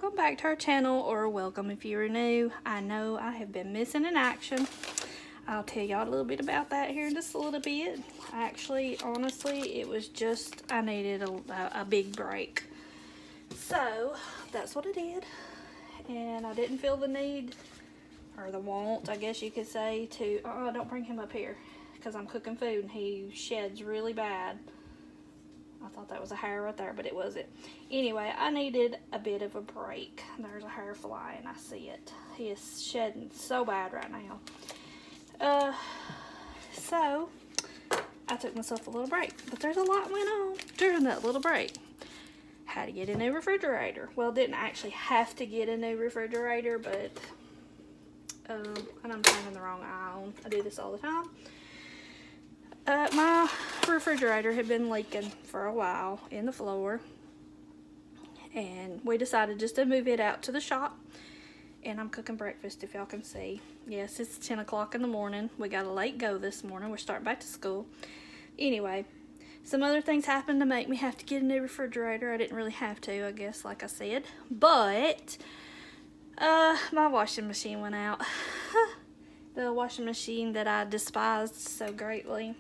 welcome back to our channel, or welcome if you're new. I know I have been missing in action. I'll tell y'all a little bit about that here in just a little bit. Actually, honestly, it was just I needed a big break. So that's what I did, and I didn't feel the need or the want, I guess you could say, to don't bring him up here because I'm cooking food and he sheds really bad. I thought that was a hair right there, but it wasn't. Anyway, I needed a bit of a break. There's a hair fly and I see it. He is shedding so bad right now. So I took myself a little break, but there's a lot went on during that little break. Had to get a new refrigerator. Well, didn't actually have to get a new refrigerator, but and I'm turning the wrong eye on. I do this all the time. My refrigerator had been leaking for a while in the floor, and we decided just to move it out to the shop. And I'm cooking breakfast, if y'all can see. Yes, it's 10 o'clock in the morning. We got a late go this morning. We're starting back to school. Anyway, some other things happened to make me have to get a new refrigerator. I didn't really have to, I guess, like I said. But my washing machine went out. The washing machine that I despised so greatly.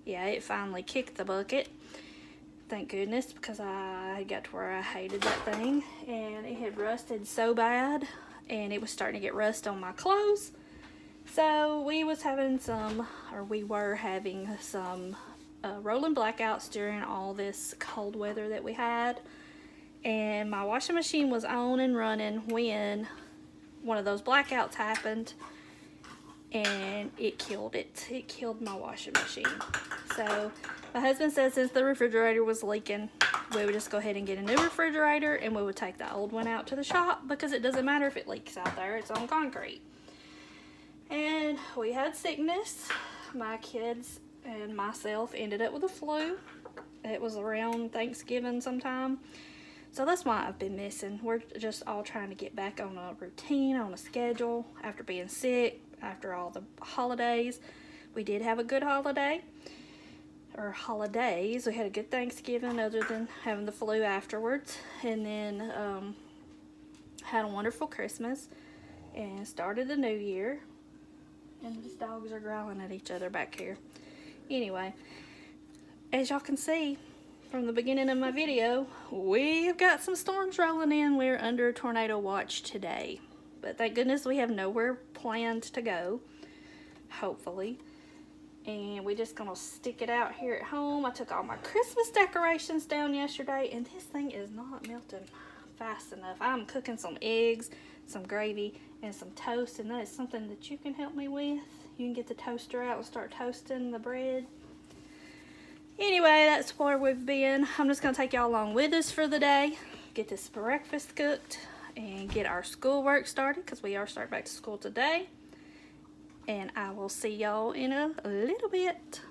Yeah, it finally kicked the bucket. Thank goodness, because I got to where I hated that thing. And it had rusted so bad, and it was starting to get rust on my clothes. So we were having some rolling blackouts during all this cold weather that we had. And my washing machine was on and running when one of those blackouts happened, and it killed it. It killed my washing machine. So my husband said since the refrigerator was leaking, we would just go ahead and get a new refrigerator, and we would take the old one out to the shop because it doesn't matter if it leaks out there, it's on concrete. And we had sickness. My kids and myself ended up with a flu. It was around Thanksgiving sometime. So that's why I've been missing. We're just all trying to get back on a routine, on a schedule after being sick, after all the holidays. We did have a good holiday, or holidays. We had a good Thanksgiving other than having the flu afterwards. And then had a wonderful Christmas and started the new year. And these dogs are growling at each other back here. Anyway, as y'all can see from the beginning of my video, we've got some storms rolling in. We're under a tornado watch today. But thank goodness we have nowhere planned to go, hopefully. And we're just gonna stick it out here at home. I took all my Christmas decorations down yesterday, and this thing is not melting fast enough. I'm cooking some eggs, some gravy, and some toast, and that is something that you can help me with. You can get the toaster out and start toasting the bread. Anyway, that's where we've been. I'm just gonna take y'all along with us for the day, get this breakfast cooked, and get our schoolwork started, because we are starting back to school today. And I will see y'all in a little bit.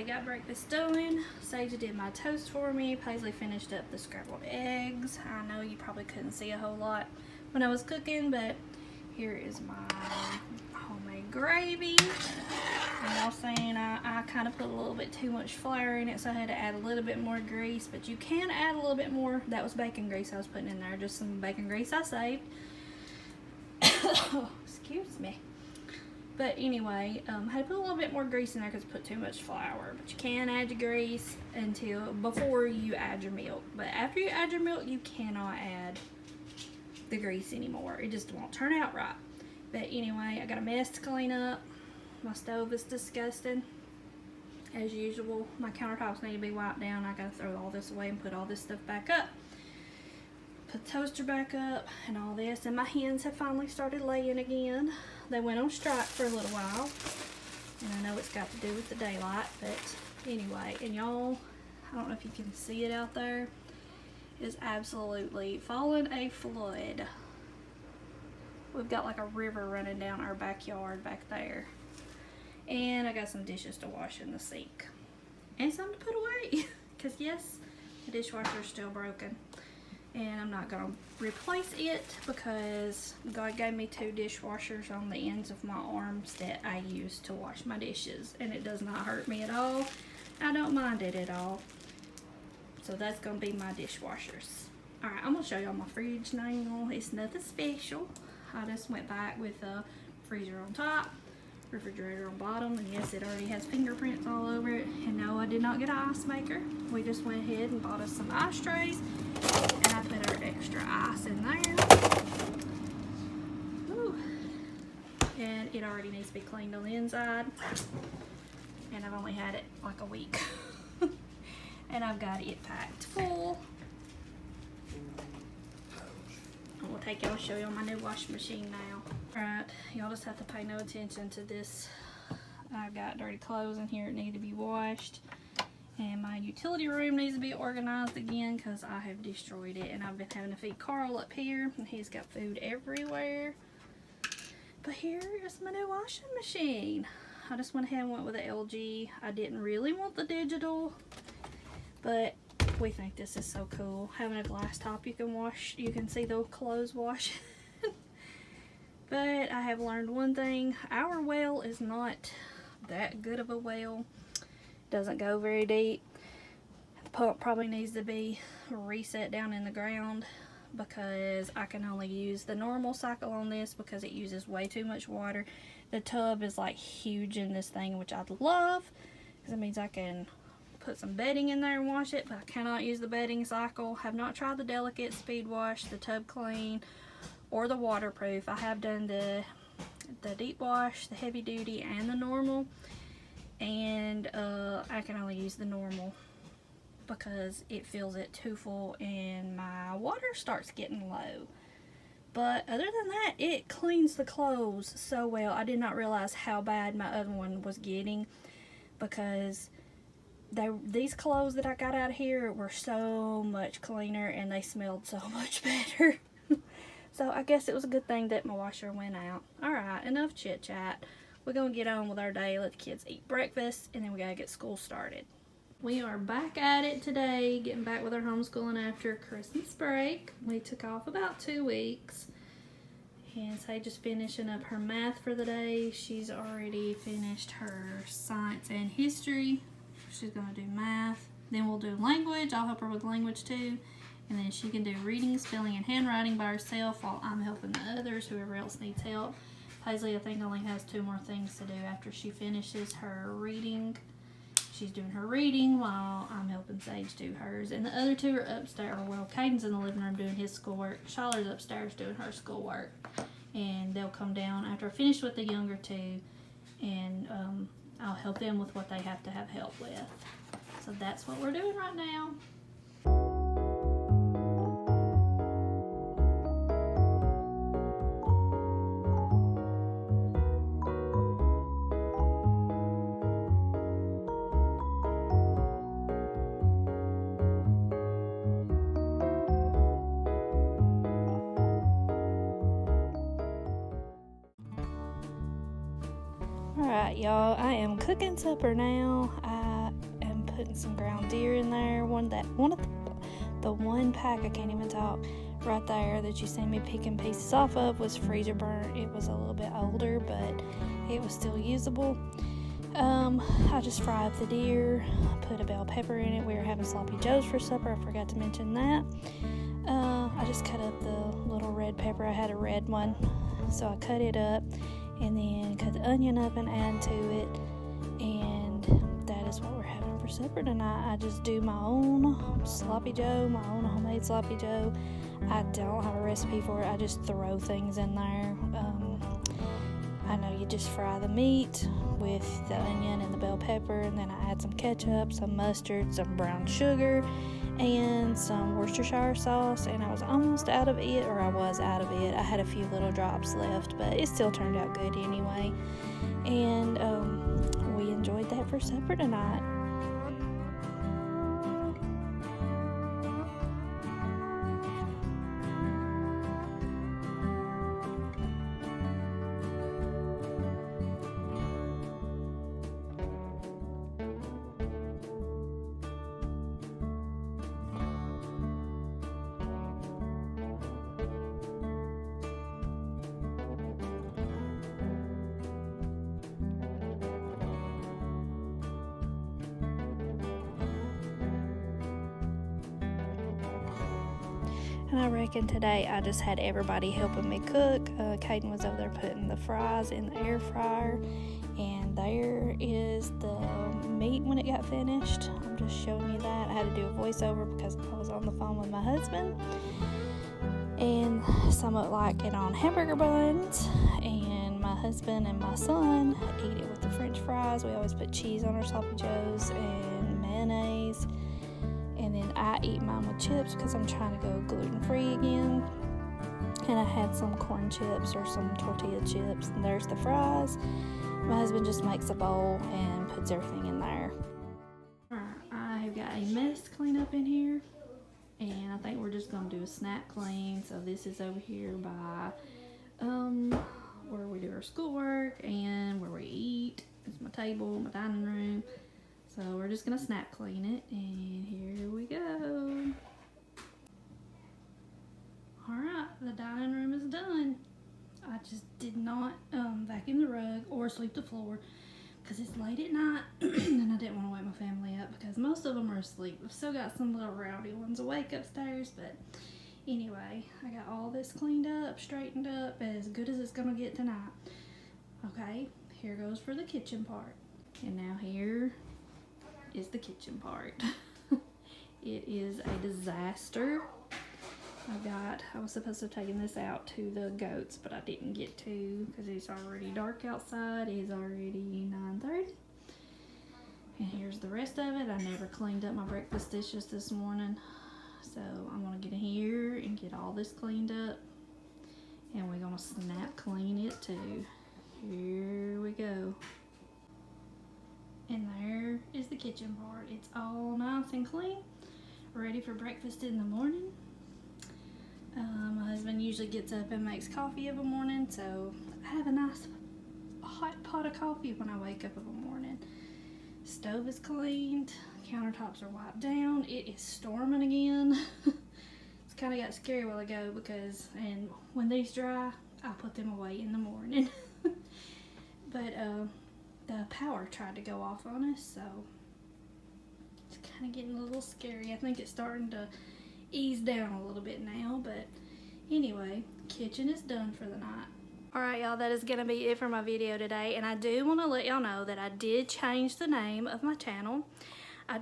Got breakfast done. Sage did my toast for me. Paisley finished up the scrambled eggs. I know you probably couldn't see a whole lot when I was cooking, but here is my homemade gravy. And y'all saying I kind of put a little bit too much flour in it, so I had to add a little bit more grease, but you can add a little bit more. That was bacon grease I was putting in there, just some bacon grease I saved. Excuse me. But anyway, I had to put a little bit more grease in there because I put too much flour. But you can add your grease before you add your milk. But after you add your milk, you cannot add the grease anymore. It just won't turn out right. But anyway, I got a mess to clean up. My stove is disgusting. As usual, my countertops need to be wiped down. I gotta throw all this away and put all this stuff back up. Put the toaster back up and all this. And my hens have finally started laying again. They went on strike for a little while, and I know it's got to do with the daylight, but anyway, and y'all, I don't know if you can see it out there, it is absolutely fallen a flood. We've got like a river running down our backyard back there, And I got some dishes to wash in the sink. And some to put away. Because yes, the dishwasher is still broken. And I'm not going to replace it because God gave me 2 dishwashers on the ends of my arms that I use to wash my dishes. And it does not hurt me at all. I don't mind it at all. So that's going to be my dishwashers. Alright, I'm going to show y'all my fridge now. It's nothing special. I just went back with a freezer on top, refrigerator on bottom, and yes, it already has fingerprints all over it. And no, I did not get an ice maker. We just went ahead and bought us some ice trays, and I put our extra ice in there. Ooh. And it already needs to be cleaned on the inside, and I've only had it like a week. And I've got it packed full. I'm gonna take y'all show y'all my new washing machine now. Alright, y'all just have to pay no attention to this. I've got dirty clothes in here that need to be washed. And my utility room needs to be organized again because I have destroyed it. And I've been having to feed Carl up here, and he's got food everywhere. But here is my new washing machine. I just went ahead and went with the LG. I didn't really want the digital, but we think this is so cool. Having a glass top you can wash, you can see the clothes wash. But I have learned one thing. Our well is not that good of a well. Doesn't go very deep. The pump probably needs to be reset down in the ground because I can only use the normal cycle on this because it uses way too much water. The tub is like huge in this thing, which I'd love because it means I can put some bedding in there and wash it, but I cannot use the bedding cycle. Have not tried the delicate speed wash, the tub clean, or the waterproof. I have done the deep wash, the heavy duty, and the normal, and I can only use the normal because it fills it too full and my water starts getting low. But other than that, it cleans the clothes so well. I did not realize how bad my other one was getting because these clothes that I got out of here were so much cleaner and they smelled so much better. So I guess it was a good thing that my washer went out. Alright, enough chit chat. We're going to get on with our day, let the kids eat breakfast, and then we got to get school started. We are back at it today, getting back with our homeschooling after Christmas break. We took off about 2 weeks. And Sage is finishing up her math for the day. She's already finished her science and history. She's going to do math. Then we'll do language. I'll help her with language too. And then she can do reading, spelling, and handwriting by herself while I'm helping the others, whoever else needs help. Paisley, I think, only has 2 more things to do after she finishes her reading. She's doing her reading while I'm helping Sage do hers. And the other 2 are upstairs. Well, Caden's in the living room doing his schoolwork. Charlotte's upstairs doing her schoolwork. And they'll come down after I finish with the younger 2. And I'll help them with what they have to have help with. So that's what we're doing right now. Alright, y'all, I am cooking supper now. I am putting some ground deer in there. The one pack, I can't even talk, right there that you see me picking pieces off of was freezer burnt. It was a little bit older, but it was still usable. I just fried up the deer, put a bell pepper in it. We were having sloppy joes for supper. I forgot to mention that. I just cut up the little red pepper. I had a red one, so I cut it up. And then cut the onion up and add to it. And that is what we're having for supper tonight. I just do my own sloppy joe, my own homemade sloppy joe. I don't have a recipe for it. I just throw things in there. I know you just fry the meat with the onion and the bell pepper, and then I add some ketchup, some mustard, some brown sugar, and some Worcestershire sauce. And I was almost out of it, or I was out of it. I had a few little drops left, but it still turned out good anyway. And we enjoyed that for supper tonight. And I reckon today I just had everybody helping me cook. Caden was over there putting the fries in the air fryer. And there is the meat when it got finished. I'm just showing you that. I had to do a voiceover because I was on the phone with my husband. And some of it like it on hamburger buns. And my husband and my son eat it with the french fries. We always put cheese on our sloppy joes and mayonnaise. And then I eat mine with chips because I'm trying to go gluten-free again. And I had some corn chips or some tortilla chips. And there's the fries. My husband just makes a bowl and puts everything in there. Alright, I have got a mess to clean up in here. And I think we're just going to do a snap clean. So this is over here by where we do our schoolwork and where we eat. It's my table, my dining room. So we're just going to snap clean it. And here we go. Alright, the dining room is done. I just did not vacuum the rug or sweep the floor because it's late at night and I didn't want to wake my family up because most of them are asleep. I've still got some little rowdy ones awake upstairs, but anyway, I got all this cleaned up, straightened up, as good as it's going to get tonight. Okay, here goes for the kitchen part. And now here is the kitchen part. It is a disaster. I was supposed to have taken this out to the goats, but I didn't get to because it's already dark outside. It is already 9:30. And here's the rest of it. I never cleaned up my breakfast dishes this morning. So I'm going to get in here and get all this cleaned up. And we're going to snap clean it too. Here we go. And there is the kitchen part. It's all nice and clean. Ready for breakfast in the morning. My husband usually gets up and makes coffee every morning, so I have a nice hot pot of coffee when I wake up every morning. Stove is cleaned, countertops are wiped down. It is storming again. It's kind of got scary a while ago and when these dry, I'll put them away in the morning. But the power tried to go off on us, so it's kind of getting a little scary. I think it's starting to ease down a little bit now, but anyway, kitchen is done for the night. Alright y'all, that is going to be it for my video today, and I do want to let y'all know that I did change the name of my channel. I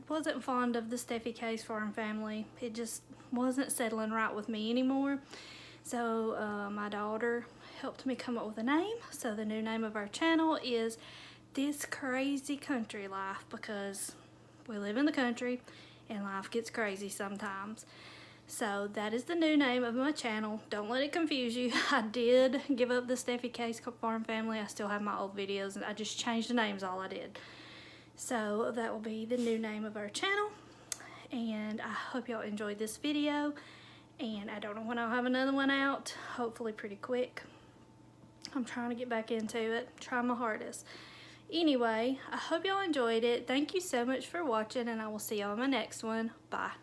wasn't fond of the Steffi Case Farm Family. It just wasn't settling right with me anymore. So my daughter helped me come up with a name. So the new name of our channel is This Crazy Country Life, because we live in the country and life gets crazy sometimes. So that is the new name of my channel. Don't let it confuse you. I did give up the Steffi Case Farm Family. I still have my old videos and I just changed the names, all I did. So that will be the new name of our channel. And I hope y'all enjoyed this video. And I don't know when I'll have another one out. Hopefully pretty quick. I'm trying to get back into it. Try my hardest. Anyway, I hope y'all enjoyed it. Thank you so much for watching, and I will see y'all in my next one. Bye.